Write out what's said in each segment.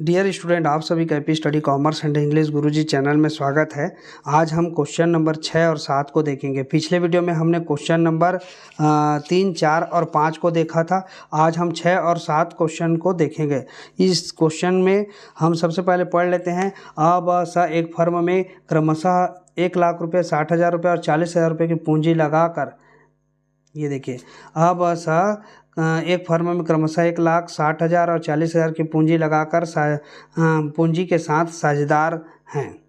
Dear student, आप सभी का AP study commerce and English Guruji channel में स्वागत है। आज हम क्वेश्चन नंबर 6 और 7 को देखेंगे। पिछले वीडियो में हमने क्वेश्चन नंबर 3, 4 और 5 को देखा था। आज हम 6 और 7 क्वेश्चन को देखेंगे। इस क्वेश्चन में हम सबसे पहले पढ़ लेते हैं। अब एक फर्म में क्रमशः 1,00,000 रुपये, 60,000 रुपये और 40,000 रुपये की पूंजी लगाकर, ये देखिए, अब एक फर्म में क्रमशः 1,60,000 और 40,000 की पूंजी लगाकर पूंजी के साथ साझेदार हैं।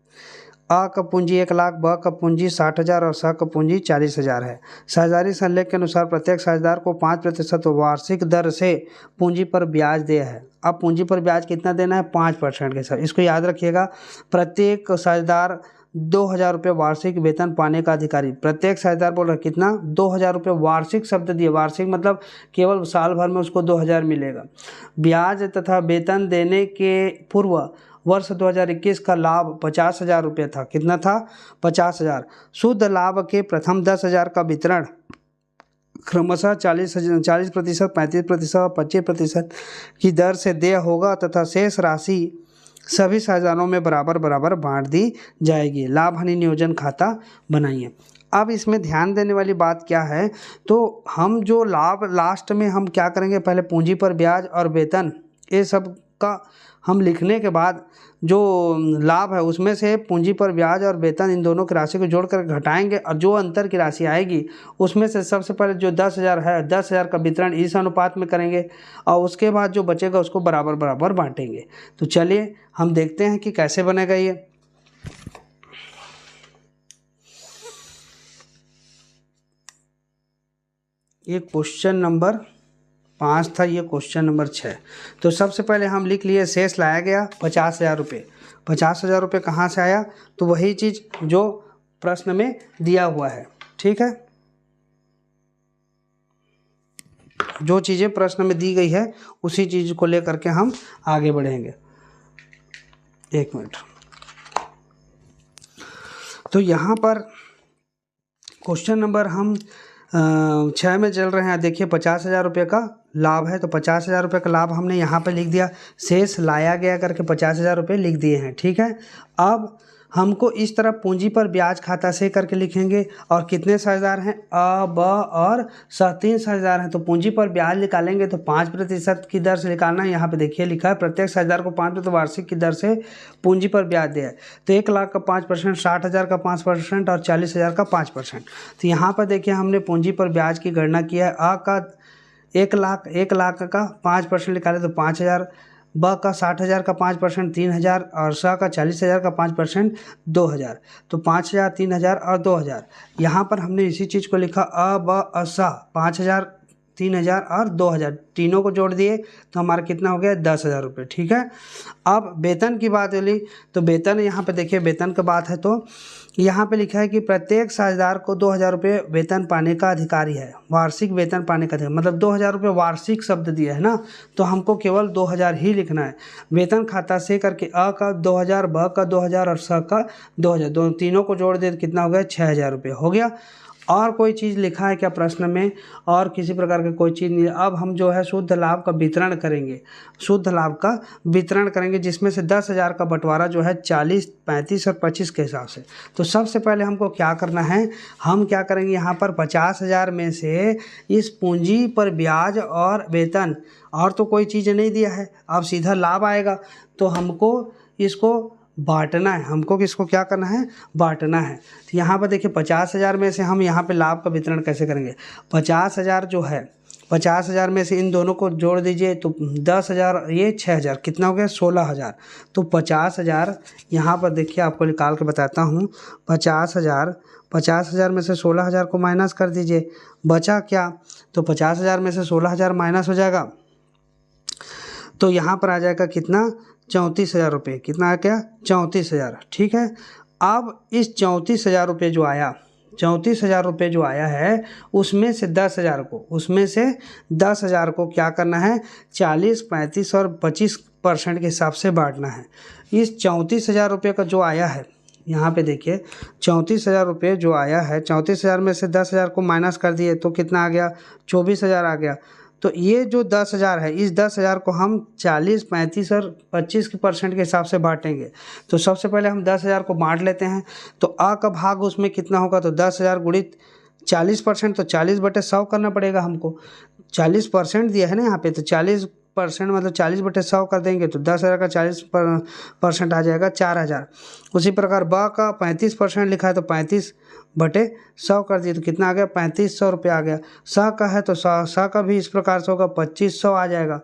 अ का पूंजी 1,00,000, ब का पूंजी 60,000 और स का पूंजी 40,000 है। साझेदारी संलेख के अनुसार प्रत्येक साझेदार को 5% वार्षिक दर से पूंजी पर ब्याज दिया है। अब पूंजी पर ब्याज कितना देना है? 5% के साथ। इसको याद रखिएगा। प्रत्येक साझेदार 2,000 रुपये वार्षिक वेतन पाने का अधिकारी। प्रत्येक साझेदार बोल रहा है कितना? 2,000 रुपये वार्षिक शब्द दिए। वार्षिक मतलब केवल साल भर में उसको 2,000 मिलेगा। ब्याज तथा वेतन देने के पूर्व वर्ष 2021 का लाभ 50,000 रुपये था। कितना था? 50,000। शुद्ध लाभ के प्रथम 10,000 का वितरण क्रमशः 40%, 35% और 25% की दर से देय होगा तथा शेष राशि सभी साझेदारों में बराबर बराबर बांट दी जाएगी। लाभ हानि नियोजन खाता बनाइए। अब इसमें ध्यान देने वाली बात क्या है, तो हम जो लाभ लास्ट में हम क्या करेंगे, पहले पूंजी पर ब्याज और वेतन ये सब का हम लिखने के बाद जो लाभ है उसमें से पूंजी पर ब्याज और वेतन इन दोनों की राशि को जोड़कर घटाएंगे और जो अंतर की राशि आएगी उसमें से सबसे पहले जो 10,000 है, 10,000 का वितरण इस अनुपात में करेंगे और उसके बाद जो बचेगा उसको बराबर बराबर बांटेंगे। तो चलिए हम देखते हैं कि कैसे बनेगा ये क्वेश्चन नंबर 5 था, ये क्वेश्चन नंबर 6। तो सबसे पहले हम लिख लिए, शेष लाया गया 50,000 रुपये। 50,000 रुपये कहाँ से आया? तो वही चीज़ जो प्रश्न में दिया हुआ है। ठीक है, जो चीज़ें प्रश्न में दी गई है उसी चीज़ को लेकर के हम आगे बढ़ेंगे। एक मिनट। तो यहाँ पर क्वेश्चन नंबर हम 6 में चल रहे हैं। देखिए 50,000 रुपये का लाभ है, तो 50,000 रुपये का लाभ हमने यहाँ पे लिख दिया। शेष लाया गया करके 50,000 रुपये लिख दिए हैं। ठीक है, अब हमको इस तरह पूंजी पर ब्याज खाता से करके लिखेंगे। और कितने साझेदार हैं? अ, ब और स, 3 साझेदार हैं। तो पूंजी पर ब्याज निकालेंगे तो 5% की दर से निकालना है। यहाँ पे देखिए लिखा है प्रत्येक साझेदार को 5% वार्षिक की दर से पूंजी पर ब्याज दिया है। तो 1,00,000 का 5%, 60,000 का 5% और 40,000 का 5%। तो यहाँ पर देखिए हमने पूंजी पर ब्याज की गणना किया है। अ का 1,00,000 का 5% निकाले तो 5,000, ब का 60,000 का 5% 3,000 और स का 40,000 का 5% 2,000। तो 5,000, 3,000 और 2,000। यहाँ पर हमने इसी चीज़ को लिखा, अ, ब, स 5,000, 3,000 और 2,000 तीनों को जोड़ दिए तो हमारा कितना हो गया? 10,000 रुपये। ठीक है, अब वेतन की बात बोली तो वेतन यहाँ पे देखिए, वेतन की बात है तो यहाँ पे लिखा है कि प्रत्येक साझेदार को 2,000 रुपये वेतन पाने का अधिकारी है। वार्षिक वेतन पाने का अधिकारी मतलब 2,000 रुपये वार्षिक शब्द दिया है ना, तो हमको केवल 2,000 ही लिखना है। वेतन खाता से करके अ का 2,000, ब का 2,000 और स का 2,000, दोनों तीनों को जोड़ दे तो कितना हो गया? 6,000 रुपये हो गया। और कोई चीज़ लिखा है क्या प्रश्न में? और किसी प्रकार की कोई चीज़ नहीं। अब हम जो है शुद्ध लाभ का वितरण करेंगे। शुद्ध लाभ का वितरण करेंगे जिसमें से 10,000 का बंटवारा जो है 40, 35 और 25 के हिसाब से। तो सबसे पहले हमको क्या करना है, हम क्या करेंगे, यहाँ पर 50,000 में से इस पूंजी पर ब्याज और वेतन और तो कोई चीज़ नहीं दिया है, अब सीधा लाभ आएगा। तो हमको इसको बांटना है। हमको किसको क्या करना है? बांटना है। तो यहाँ पर देखिए 50,000 में से हम यहाँ पे लाभ का वितरण कैसे करेंगे? 50,000 जो है, 50,000 में से इन दोनों को जोड़ दीजिए तो 10,000, ये 6,000, कितना हो गया? 16,000। तो 50,000 यहाँ पर देखिए आपको निकाल के बताता हूँ। 50,000 में से 16,000 को माइनस कर दीजिए, बचा क्या? तो 50,000 में से 16,000 माइनस हो जाएगा तो यहाँ पर आ जाएगा कितना? 34,000 रुपये। कितना आ गया? 34,000। ठीक है, अब इस 34,000 रुपये जो आया, 34,000 रुपये जो आया है उसमें से 10,000 को क्या करना है? 40, 35 और 25% के हिसाब से बांटना है। इस 34,000 रुपये का जो आया है, यहाँ पे देखिए 34,000 रुपये जो आया है, 34,000 में से 10,000 को माइनस कर दिए तो कितना आ गया? 24,000 आ गया। तो ये जो 10,000 है, इस 10,000 को हम 40, 35 और 25% के हिसाब से बांटेंगे। तो सबसे पहले हम 10,000 को बांट लेते हैं। तो अ का भाग उसमें कितना होगा, तो 10,000 गुणित 40%, तो 40/100 करना पड़ेगा हमको। 40% दिया है ना यहाँ पे, तो 40% मतलब 40/100 कर देंगे तो 10,000 का 40% आ जाएगा 4,000। उसी प्रकार ब का 35% लिखा है तो 35/100 कर दिए तो कितना आ गया, 3500 रुपये आ गया। स का है तो स का भी इस प्रकार से होगा, 2500 आ जाएगा।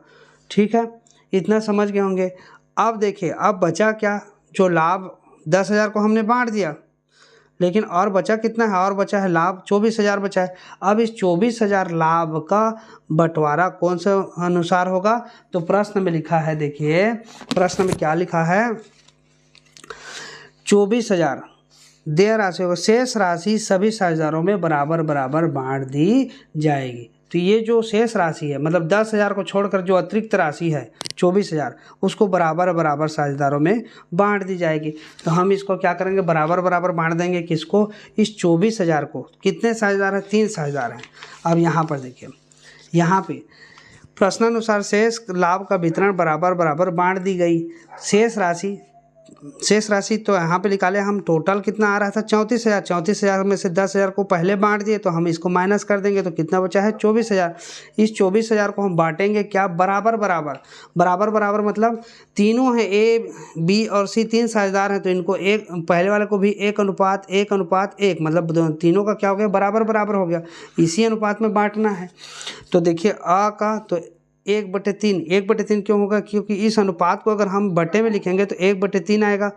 ठीक है, इतना समझ गए होंगे। अब देखिए, अब बचा क्या, जो लाभ 10,000 को हमने बांट दिया, लेकिन और बचा कितना है, और बचा है लाभ 24,000 बचा है। अब इस 24,000 लाभ का बंटवारा कौन से अनुसार होगा, तो प्रश्न में लिखा है, देखिए प्रश्न में क्या लिखा है, 24,000 देय राशि होगा, शेष राशि सभी साझेदारों में बराबर बराबर बांट दी जाएगी। तो ये जो शेष राशि है, मतलब 10,000 को छोड़कर जो अतिरिक्त राशि है 24,000, उसको बराबर बराबर साझेदारों में बांट दी जाएगी। तो हम इसको क्या करेंगे, बराबर बराबर बांट देंगे। किसको, इस 24,000 को। कितने साझेदार हैं, 3 साझेदार हैं। अब यहाँ पर देखिए, यहाँ पे प्रश्नानुसार शेष लाभ का वितरण बराबर बराबर बांट दी गई। शेष राशि तो यहाँ पे निकाले हम, टोटल कितना आ रहा था, 34,000। 34,000 में से 10,000 को पहले बांट दिए तो हम इसको माइनस कर देंगे तो कितना बचा है, 24,000। इस 24,000 को हम बांटेंगे क्या, बराबर बराबर। बराबर बराबर मतलब तीनों हैं, ए बी और सी 3 साझेदार हैं, तो इनको एक, पहले वाले को भी 1:1:1, मतलब तीनों का क्या हो गया, बराबर बराबर हो गया। इसी अनुपात में बांटना है। तो देखिए अ का तो 1/3। 1/3 क्यों होगा, क्योंकि इस अनुपात को अगर हम बटे में लिखेंगे तो 1/3 आएगा।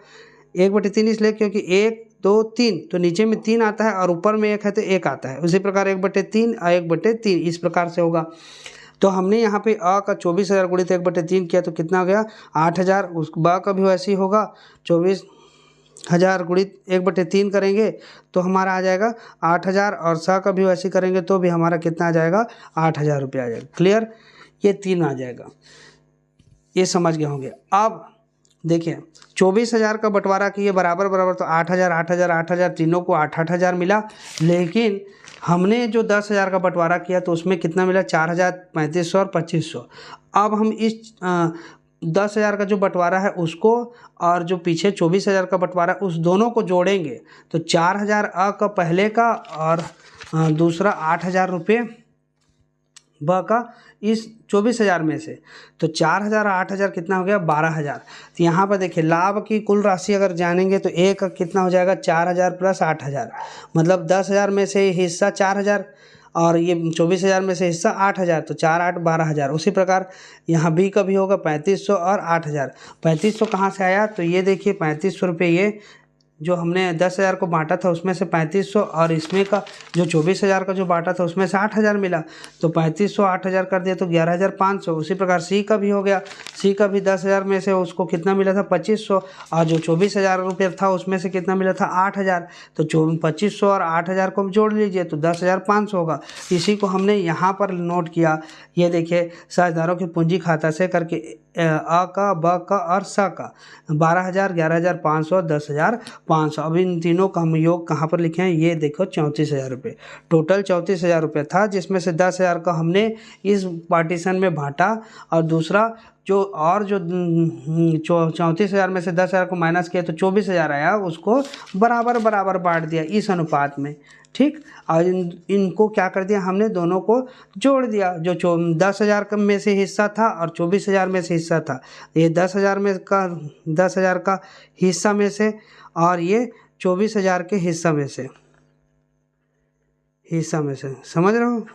1/3 इसलिए क्योंकि 1, 2, 3, तो नीचे में 3 आता है और ऊपर में 1 है तो 1 आता है। उसी प्रकार 1/3 और 1/3 इस प्रकार से होगा। तो हमने यहाँ पे अ का 24,000 गुणित 1/3 किया तो कितना हो गया, 8,000। उस ब का भी वैसे ही होगा, 24,000 गुणित 1/3 करेंगे तो हमारा आ जाएगा 8,000, और स का भी वैसे करेंगे तो भी हमारा कितना आ जाएगा, 8,000 रुपये आ जाएगा। क्लियर, ये 3 आ जाएगा। ये समझ गए होंगे। अब देखिए 24,000 का बंटवारा किए बराबर बराबर, तो 8,000 8,000 8,000 तीनों को 8,000 मिला। लेकिन हमने जो 10,000 का बंटवारा किया तो उसमें कितना मिला, 4,000, 3,500 और 2,500। अब हम इस 10,000 का जो बंटवारा है उसको, और जो पीछे 24,000 का बंटवारा है, उस दोनों को जोड़ेंगे तो 4,000 अ का पहले का, और दूसरा 8,000 रुपये ब का इस 24,000 में से। तो 4,000 8,000 कितना हो गया, 12,000। तो यहाँ पर देखिए लाभ की कुल राशि अगर जानेंगे तो एक कितना हो जाएगा, 4,000 प्लस 8,000, मतलब 10,000 में से हिस्सा 4,000 और ये 24,000 में से हिस्सा 8,000, तो 4 8 12,000। उसी प्रकार यहाँ बी का भी होगा 3,500 और 8,000। 3,500 कहाँ से आया, तो ये देखिए 3,500 रुपये, ये जो हमने 10,000 को बांटा था उसमें से 3,500, और इसमें का जो 24,000 का जो बांटा था उसमें से 8,000 मिला, तो 3,500 8,000 कर दिया तो 11,500। उसी प्रकार सी का भी हो गया। सी का भी 10,000 में से उसको कितना मिला था, 2,500, और जो 24,000 रुपये था उसमें से कितना मिला था, 8,000। तो 2,500 और 8,000 को जोड़ लीजिए तो 10,500 होगा। इसी को हमने यहाँ पर नोट किया। ये देखिए साझेदारों की पूंजी खाता से करके अ का, ब का और स का 12,000, 11,500, 10,500। अब इन तीनों का हम योग कहाँ पर लिखे हैं, ये देखो 34,000 रुपये। टोटल 34,000 रुपये था, जिसमें से 10,000 का हमने इस पार्टीशन में बांटा, और दूसरा जो 34,000 में से 10,000 को माइनस किया तो 24,000 आया, उसको बराबर बराबर बांट दिया इस अनुपात में। ठीक, और इनको क्या कर दिया हमने, दोनों को जोड़ दिया। जो 10,000 में से हिस्सा था और 24,000 में से हिस्सा था, ये 10,000 का हिस्सा में से, और ये 24,000 के हिस्सा में से समझ रहे हो,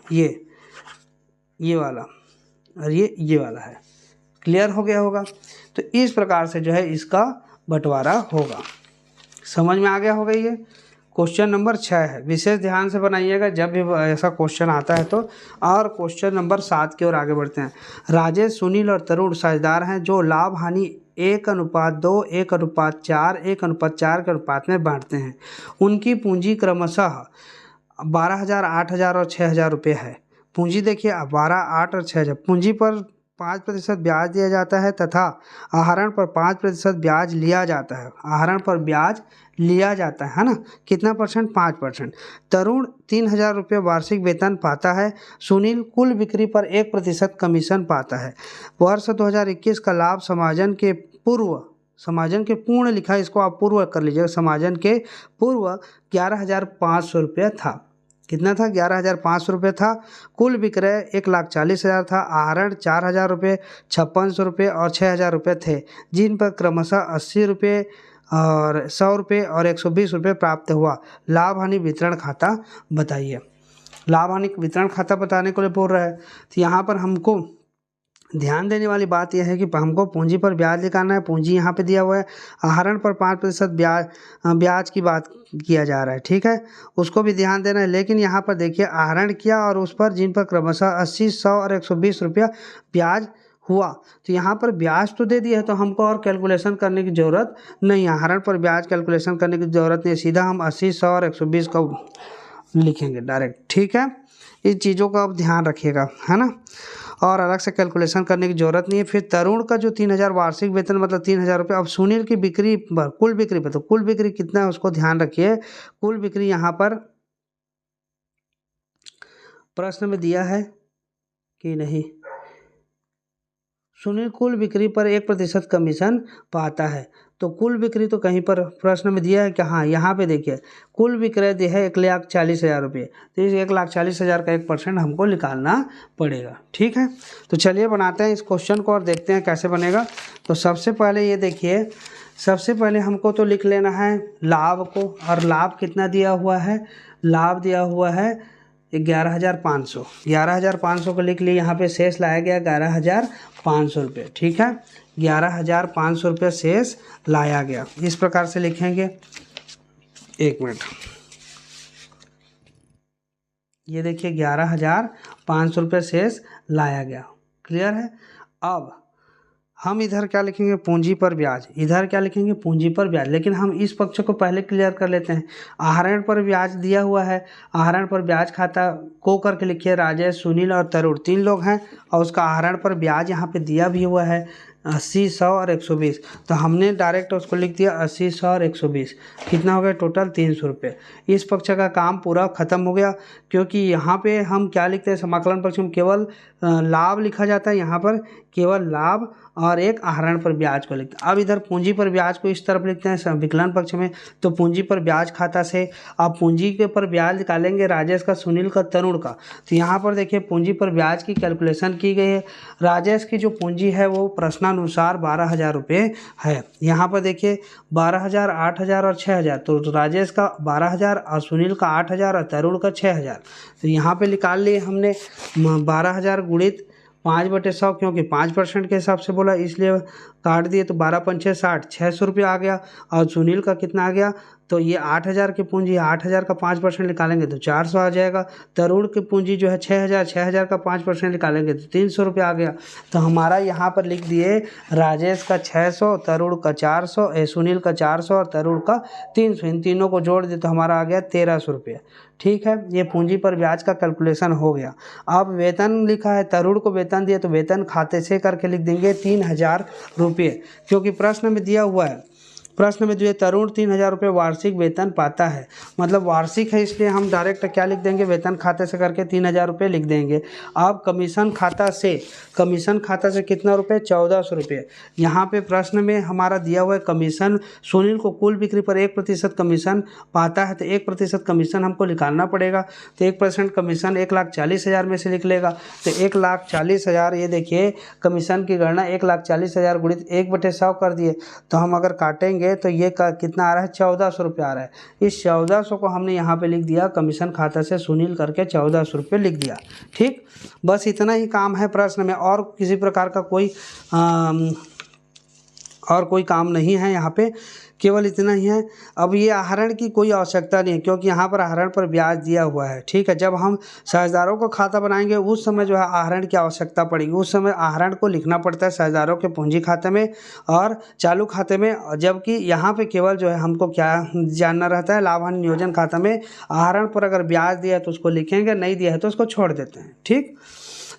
ये वाला और ये वाला है। क्लियर हो गया होगा। तो इस प्रकार से जो है इसका बंटवारा होगा। समझ में आ गया होगा। ये क्वेश्चन नंबर 6 है। विशेष ध्यान से बनाइएगा जब भी ऐसा क्वेश्चन आता है तो। और क्वेश्चन नंबर 7 की ओर आगे बढ़ते हैं। राजेश, सुनील और तरुण साझेदार हैं जो लाभ हानि 1:2, 1:4, 1:4 के अनुपात में बांटते हैं। उनकी पूंजी क्रमशः 12,000, 8,000 और 6,000 रुपये है। पूंजी देखिए 12, 8 और 6,000। पूंजी पर 5% ब्याज दिया जाता है तथा आहरण पर 5% ब्याज लिया जाता है। आहरण पर ब्याज लिया जाता है ना, कितना परसेंट? 5%। तरुण 3,000 रुपये वार्षिक वेतन पाता है। सुनील कुल बिक्री पर 1% कमीशन पाता है। वर्ष 2021 का लाभ समाजन के पूर्ण लिखा है, इसको आप पूर्व कर लीजिएगा। समाजन के पूर्व 11,500 रुपये था। कितना था? 11,500 रुपये था। कुल विक्रय 1,40,000 था। आहरण 4,000 रुपये, 5,600 रुपये और 6,000 रुपये थे, जिन पर क्रमशः 80 रुपये और 100 रुपये और 120 रुपये प्राप्त हुआ। लाभ हानि वितरण खाता बताइए। लाभ हानि वितरण खाता बताने को लिए बोल रहा है, तो यहाँ पर हमको ध्यान देने वाली बात यह है कि हमको पूंजी पर ब्याज निकालना है। पूंजी यहाँ पे दिया हुआ है। आहरण पर 5% ब्याज की बात किया जा रहा है, ठीक है, उसको भी ध्यान देना है। लेकिन यहाँ पर देखिए आहरण किया और उस पर जिन पर क्रमशः 80, 100 और 120 रुपया ब्याज हुआ, तो यहाँ पर ब्याज तो दे दिया है, तो हमको और कैलकुलेशन करने की ज़रूरत नहीं है। आहरण पर ब्याज कैलकुलेशन करने की ज़रूरत नहीं है, सीधा हम 80, 100 और 120 का लिखेंगे डायरेक्ट, ठीक है। इन चीज़ों का आप ध्यान रखिएगा, है ना, और अलग से कैलकुलेशन करने की ज़रूरत नहीं है। फिर तरुण का जो 3,000 वार्षिक वेतन मतलब 3,000 रुपये। अब सुनील की बिक्री पर, कुल बिक्री पर, तो कुल बिक्री कितना है उसको ध्यान रखिए। कुल बिक्री यहाँ पर प्रश्न में दिया है कि नहीं? सुनील कुल बिक्री पर 1% कमीशन पाता है। तो कुल बिक्री तो कहीं पर प्रश्न में दिया है कि हाँ, यहाँ पे देखिए कुल विक्रय दिया है 1,40,000 रुपये, तो इस 1,40,000 का 1% हमको निकालना पड़ेगा, ठीक है। तो चलिए बनाते हैं इस क्वेश्चन को और देखते हैं कैसे बनेगा। तो सबसे पहले ये देखिए, सबसे पहले हमको तो लिख लेना है लाभ को, और लाभ कितना दिया हुआ है? लाभ दिया हुआ है 11,500। 11,500 को लिख लिए। यहाँ पे शेष लाया गया 11,500 रुपये, ठीक है। 11,500 रुपये शेष लाया गया, इस प्रकार से लिखेंगे। एक मिनट, ये देखिए 11,500 रुपये शेष लाया गया, क्लियर है। अब हम इधर क्या लिखेंगे? पूंजी पर ब्याज। इधर क्या लिखेंगे? पूंजी पर ब्याज। लेकिन हम इस पक्ष को पहले क्लियर कर लेते हैं। आहरण पर ब्याज दिया हुआ है, आहरण पर ब्याज खाता को करके लिखिए। राजेश, सुनील और तरुण 3 लोग हैं, और उसका आहरण पर ब्याज यहाँ पे दिया भी हुआ है 80, 100 और 120। तो हमने डायरेक्ट उसको लिख दिया 80, 100 और 120। कितना हो गया टोटल? 300 रुपये। इस पक्ष का काम पूरा खत्म हो गया, क्योंकि यहाँ पे हम क्या लिखते हैं? समाकलन पक्ष में केवल लाभ लिखा जाता है, यहाँ पर केवल लाभ और एक आहरण पर ब्याज को लिखते हैं। अब इधर पूंजी पर ब्याज को इस तरफ लिखते हैं विकलन पक्ष में। तो पूंजी पर ब्याज खाता से अब पूंजी के पर ब्याज निकालेंगे राजेश का, सुनील का, तरुण का। तो यहाँ पर देखिए पूंजी पर ब्याज की कैलकुलेशन की गई है। राजेश की जो पूंजी है वो प्रश्नानुसार 12,000 रुपये है। यहाँ पर देखिए 12,000, 8,000 और 6,000। तो राजेश का 12,000 और सुनील का 8,000 और तरुण का 6,000। तो यहाँ पे निकाल लिए हमने 12,000 गुणित 5/100, क्योंकि 5% के हिसाब से बोला इसलिए काट दिए। तो 12 पंचे 60, 600 रुपये आ गया। और सुनील का कितना आ गया? तो ये 8,000 की पूंजी, 8,000 का 5% निकालेंगे तो 400 आ जाएगा। तरुण की पूंजी जो है 6,000, 6,000 का 5% निकालेंगे तो 300 रुपये आ गया। तो हमारा यहाँ पर लिख दिए राजेश का 600, तरुण का 400, सुनील का 400 और तरुण का 300। इन तीनों को जोड़ दिए तो हमारा आ गया 1,300 रुपये, ठीक है। ये पूंजी पर ब्याज का कैलकुलेशन हो गया। अब वेतन लिखा है, तरुण को वेतन दिए तो वेतन खाते से करके लिख देंगे 3,000 रुपये, क्योंकि प्रश्न में दिया हुआ है। प्रश्न में दिए तरुण 3,000 रुपये वार्षिक वेतन पाता है, मतलब वार्षिक है, इसलिए हम डायरेक्ट क्या लिख देंगे? वेतन खाते से करके 3,000 रुपये लिख देंगे। अब कमीशन खाता से, कमीशन खाता से कितना रुपये? 1,400 रुपये। यहाँ पे प्रश्न में हमारा दिया हुआ है कमीशन। सुनील को कुल बिक्री पर 1% कमीशन पाता है, तो 1% कमीशन हमको निकालना पड़ेगा। तो 1% कमीशन 1,40,000 में से लिख लेगा। तो 1,40,000, ये देखिए कमीशन की गणना 1,40,000 गुणित 1/100 कर दिए। तो हम अगर काटेंगे तो ये का कितना आ रहा है? 1,400 रुपये आ रहा है। इस 1,400 को हमने यहाँ पे लिख दिया कमीशन खाता से सुनील करके 1,400 रुपये लिख दिया, ठीक। बस इतना ही काम है प्रश्न में, और किसी प्रकार का कोई काम नहीं है यहाँ पे, केवल इतना ही है। अब ये आहरण की कोई आवश्यकता नहीं है, क्योंकि यहाँ पर आहरण पर ब्याज दिया हुआ है, ठीक है। जब हम साझेदारों का खाता बनाएंगे उस समय जो है आहरण की आवश्यकता पड़ेगी। उस समय आहरण को लिखना पड़ता है साझेदारों के पूंजी खाते में और चालू खाते में, जबकि यहाँ पे केवल जो है हमको क्या जानना रहता है? लाभ हानि नियोजन खाता में आहरण पर अगर ब्याज दिया है तो उसको लिखेंगे, नहीं दिया है तो उसको छोड़ देते हैं, ठीक।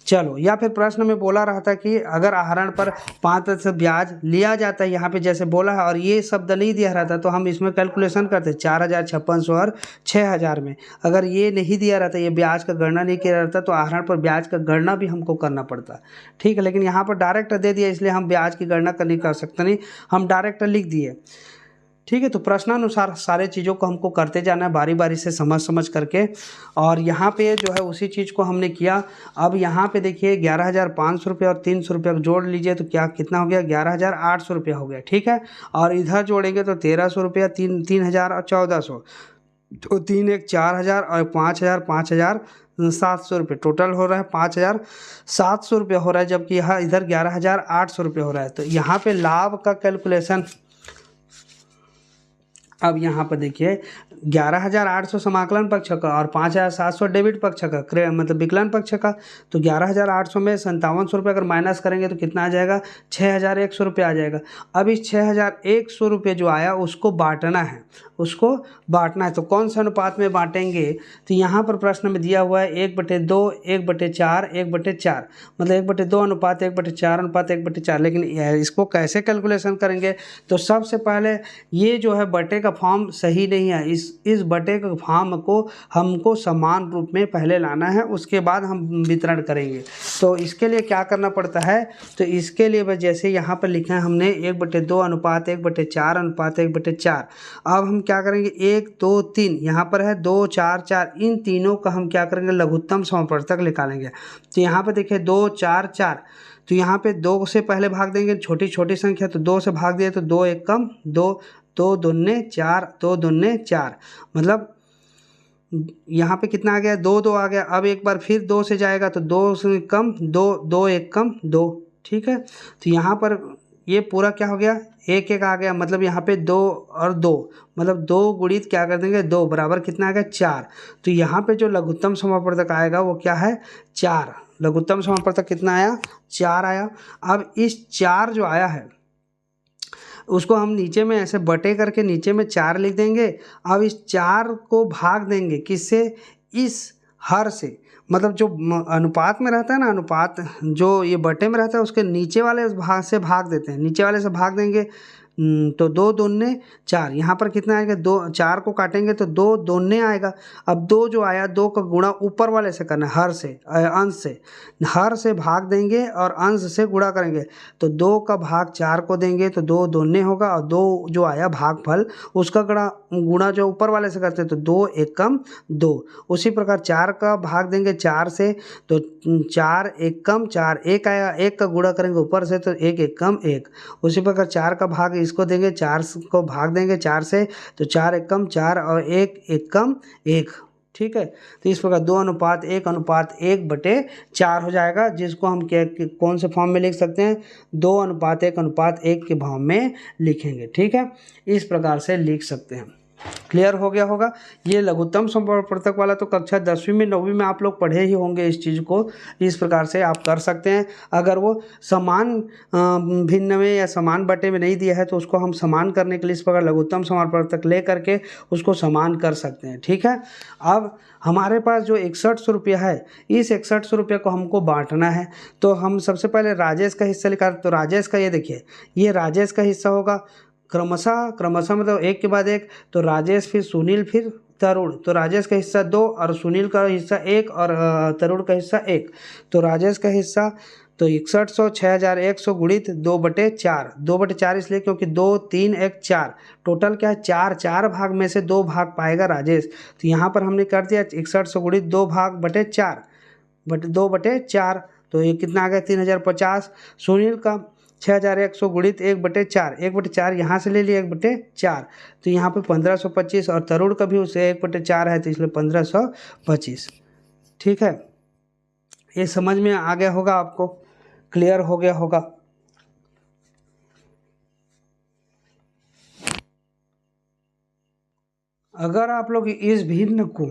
चलो, या फिर प्रश्न में बोला रहा था कि अगर आहरण पर 5% ब्याज लिया जाता है, यहाँ पे जैसे बोला है और ये शब्द नहीं दिया रहता तो हम इसमें कैलकुलेशन करते 4,5600 और 6,000 में। अगर ये नहीं दिया रहता, ये ब्याज का गणना नहीं किया रहता तो आहरण पर ब्याज का गणना भी हमको करना पड़ता। ठीक है, लेकिन यहाँ पर डायरेक्ट दे दिया इसलिए हम ब्याज की गणना नहीं कर सकते, नहीं हम डायरेक्ट लिख दिए। ठीक है, तो प्रश्नानुसार सारे चीज़ों को हमको करते जाना है बारी बारी से, समझ समझ करके। और यहाँ पे जो है उसी चीज़ को हमने किया। अब यहाँ पे देखिए 11,500 रुपये और 300 रुपये जोड़ लीजिए तो क्या कितना हो गया, 11,800 रुपया हो गया। ठीक है, और इधर जोड़ेंगे तो 1,300 रुपया, 3,000 और 1,400, तो 3 एक 4,000 और 5,000, 5,700 रुपये टोटल हो रहा है, 5,700 रुपये हो रहा है, जबकि यहाँ इधर 11,800 रुपये हो रहा है। तो यहाँ पे लाभ का कैलकुलेशन, अब यहाँ पर देखिए 11,800 समाकलन पक्ष का और 5,700 डेबिट पक्ष का, मतलब विकलन पक्ष का। तो 11,800 में 5700 रुपये अगर माइनस करेंगे तो कितना आ जाएगा, 6,100 रुपये आ जाएगा। अब इस 6,100 रुपये जो आया उसको बांटना है, उसको बांटना है। तो कौन से अनुपात में बांटेंगे, तो यहाँ पर प्रश्न में दिया हुआ है 1/2, 1/4, 1/4, मतलब 1/2 अनुपात 1/4 अनुपात 1/4। लेकिन इसको कैसे कैलकुलेशन करेंगे, तो सबसे पहले ये जो है बटे का फॉर्म सही नहीं है, इस बटे के फॉर्म को हमको समान रूप में पहले लाना है, उसके बाद हम वितरण करेंगे। तो इसके लिए क्या करना पड़ता है, तो इसके लिए बस जैसे यहाँ पर लिखा है हमने 1/2 अनुपात 1/4 अनुपात 1/4। अब हम क्या करेंगे, 1 2 3 यहाँ पर है 2 4 4, इन तीनों का हम क्या करेंगे, लघुत्तम समापवर्तक निकालेंगे। तो यहाँ पर देखिए 2 4 4, तो यहाँ पे 2 से पहले भाग देंगे, छोटी छोटी संख्या, तो 2 से भाग दिए तो 2 एक कम 2, 2 दूने 4, 2 दूने 4, मतलब यहाँ पे कितना आ गया, 2 2 आ गया। अब एक बार फिर 2 से जाएगा तो 2 से कम 2, 2 एक कम 2। ठीक है, तो यहाँ पर ये पूरा क्या हो गया, 1 1 आ गया, मतलब यहाँ पे 2 और 2, मतलब 2 गुणित क्या कर देंगे 2 बराबर कितना आ गया 4। तो यहाँ पे जो लघुत्तम समापवर्तक आएगा वो क्या है, 4। लघुत्तम समापवर्तक कितना आया, 4 आया। अब इस 4 जो आया है उसको हम नीचे में ऐसे बटे करके नीचे में 4 लिख देंगे। अब इस 4 को भाग देंगे किससे, इस हर से, मतलब जो अनुपात में रहता है ना, अनुपात जो ये बटे में रहता है उसके नीचे वाले भाग से भाग देते हैं, नीचे वाले से भाग देंगे। तो 2 दूने 4, यहाँ पर कितना आएगा, 2 4 को काटेंगे तो 2 दूने आएगा। अब 2 जो आया 2 का गुणा ऊपर वाले से करना है, हर से अंश से, हर से भाग देंगे और अंश से गुणा करेंगे। तो 2 का भाग 4 को देंगे तो 2 दूने होगा, और 2 जो आया भागफल उसका गुणा जो ऊपर वाले से करते हैं तो 2 एक कम 2। उसी प्रकार 4 का भाग देंगे 4 से तो 4 एक कम 4, 1 आया, 1 का गुणा करेंगे ऊपर से तो 1 एक कम 1। उसी प्रकार 4 का भाग इसको देंगे, 4 को भाग देंगे 4 से तो 4 एक कम 4 और 1 एक कम 1। ठीक है, तो इस प्रकार 2 अनुपात 1 अनुपात 1/4 हो जाएगा, जिसको हम कौन से फॉर्म में लिख सकते हैं, 2 अनुपात 1 अनुपात 1 के फॉर्म में लिखेंगे। ठीक है, इस प्रकार से लिख सकते हैं। क्लियर हो गया होगा। ये लघुत्तम समापवर्तक वाला तो कक्षा 10वीं में 9वीं में आप लोग पढ़े ही होंगे इस चीज़ को। इस प्रकार से आप कर सकते हैं। अगर वो समान भिन्न में या समान बटे में नहीं दिया है तो उसको हम समान करने के लिए इस प्रकार लघुत्तम समापवर्तक ले करके उसको समान कर सकते हैं। ठीक है, अब हमारे पास जो 6100 रुपया है, इस 6100 रुपये को हमको बांटना है। तो हम सबसे पहले राजेश का हिस्सा निकाल, तो राजेश का ये देखिए, ये राजेश का हिस्सा होगा, क्रमशः मतलब एक के बाद एक, तो राजेश फिर सुनील फिर तरुण। तो राजेश का हिस्सा 2 और सुनील का हिस्सा 1 और तरुण का हिस्सा 1। तो राजेश का हिस्सा तो 6100 6100 गुणित 2/4, 2/4 इसलिए क्योंकि 2 3 1 4, टोटल क्या है 4, 4 भाग में से 2 भाग पाएगा राजेश। तो यहाँ पर हमने कर दिया 6100 गुणित 2 भाग बटे 4 2/4, तो ये कितना आ गया 3050। सुनील का 6100 गुणित 1/4, 1/4 यहाँ से ले लिया 1/4, तो यहाँ पे 1525, और तरुण का भी उसे 1/4 है तो इसलिए 1525। ठीक है, ये समझ में आ गया होगा आपको, क्लियर हो गया होगा। अगर आप लोग इस भिन्न को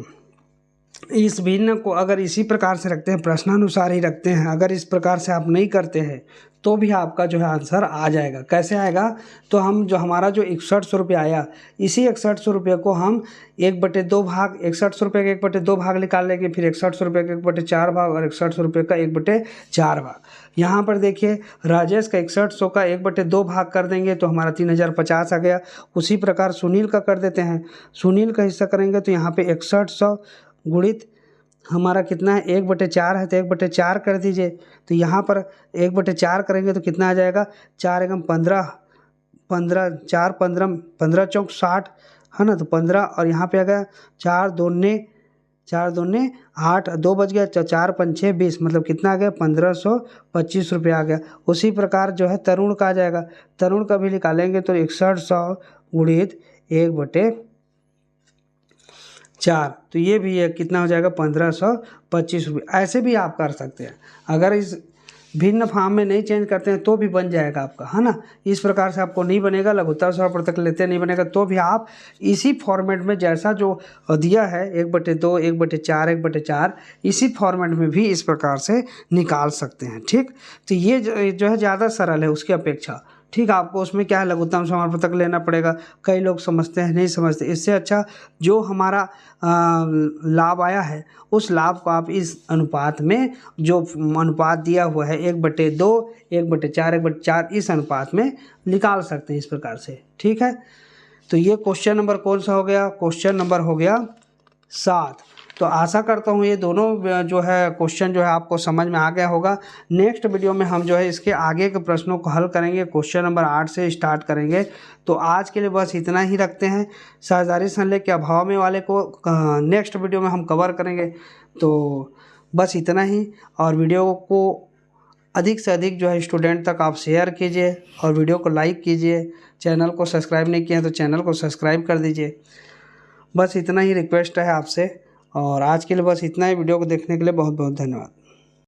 इस भिन्न को अगर इसी प्रकार से रखते हैं, प्रश्नानुसार ही रखते हैं, अगर इस प्रकार से आप नहीं करते हैं तो भी आपका जो है आंसर आ जाएगा। कैसे आएगा? तो हम जो हमारा जो 6100 रुपये आया, इसी 6100 रुपये को हम 1/2 भाग, 6100 रुपये के 1/2 भाग निकाल लेंगे, फिर 6100 रुपये का 1/4 भाग और 6100 रुपये का 1/4 भाग। यहाँ पर देखिए राजेश का 6100 का 1/2 भाग कर देंगे तो हमारा 3050 आ गया। उसी प्रकार सुनील का कर देते हैं। सुनील का हिस्सा करेंगे तो यहाँ पे 6100 गुणित हमारा कितना है, 1/4 है तो 1/4 कर दीजिए। तो यहाँ पर 1/4 करेंगे तो कितना आ जाएगा, 4 एकम 15, 15 4 15, 15 चौक 60 है ना, तो 15 और यहाँ पे आ गया 4 दूने 8, 2 बच गया, 4 5 6 20, मतलब कितना आ गया, 1525 रुपये आ गया। उसी प्रकार जो है तरुण का आ जाएगा। तरुण का भी निकालेंगे तो 6100 गुणित 1/4, तो ये भी है कितना हो जाएगा, 1525 रुपये। ऐसे भी आप कर सकते हैं। अगर इस भिन्न फॉर्म में नहीं चेंज करते हैं तो भी बन जाएगा आपका, है ना। इस प्रकार से आपको नहीं बनेगा, लघुत्तर स्वरपृथक लेते नहीं बनेगा तो भी आप इसी फॉर्मेट में जैसा जो दिया है 1/2, 1/4, 1/4, इसी फॉर्मेट में भी इस प्रकार से निकाल सकते हैं। ठीक, तो ये जो है ज़्यादा सरल है उसकी अपेक्षा। ठीक, आपको उसमें क्या है, लघुत्तम समापवर्तक लेना पड़ेगा। कई लोग समझते हैं, नहीं समझते। इससे अच्छा जो हमारा लाभ आया है उस लाभ को आप इस अनुपात में, जो अनुपात दिया हुआ है 1/2, 1/4, 1/4, इस अनुपात में निकाल सकते हैं इस प्रकार से। ठीक है, तो ये क्वेश्चन नंबर कौन सा हो गया, क्वेश्चन नंबर हो गया 7। तो आशा करता हूँ ये दोनों जो है क्वेश्चन जो है आपको समझ में आ गया होगा। नेक्स्ट वीडियो में हम जो है इसके आगे के प्रश्नों को हल करेंगे, क्वेश्चन नंबर 8 से स्टार्ट करेंगे। तो आज के लिए बस इतना ही रखते हैं। साझेदारी संलेख के अभाव में वाले को नेक्स्ट वीडियो में हम कवर करेंगे। तो बस इतना ही, और वीडियो को अधिक से अधिक जो है स्टूडेंट तक आप शेयर कीजिए और वीडियो को लाइक कीजिए। चैनल को सब्सक्राइब नहीं किया तो चैनल को सब्सक्राइब कर दीजिए। बस इतना ही रिक्वेस्ट है आपसे, और आज के लिए बस इतना ही। वीडियो को देखने के लिए बहुत बहुत धन्यवाद।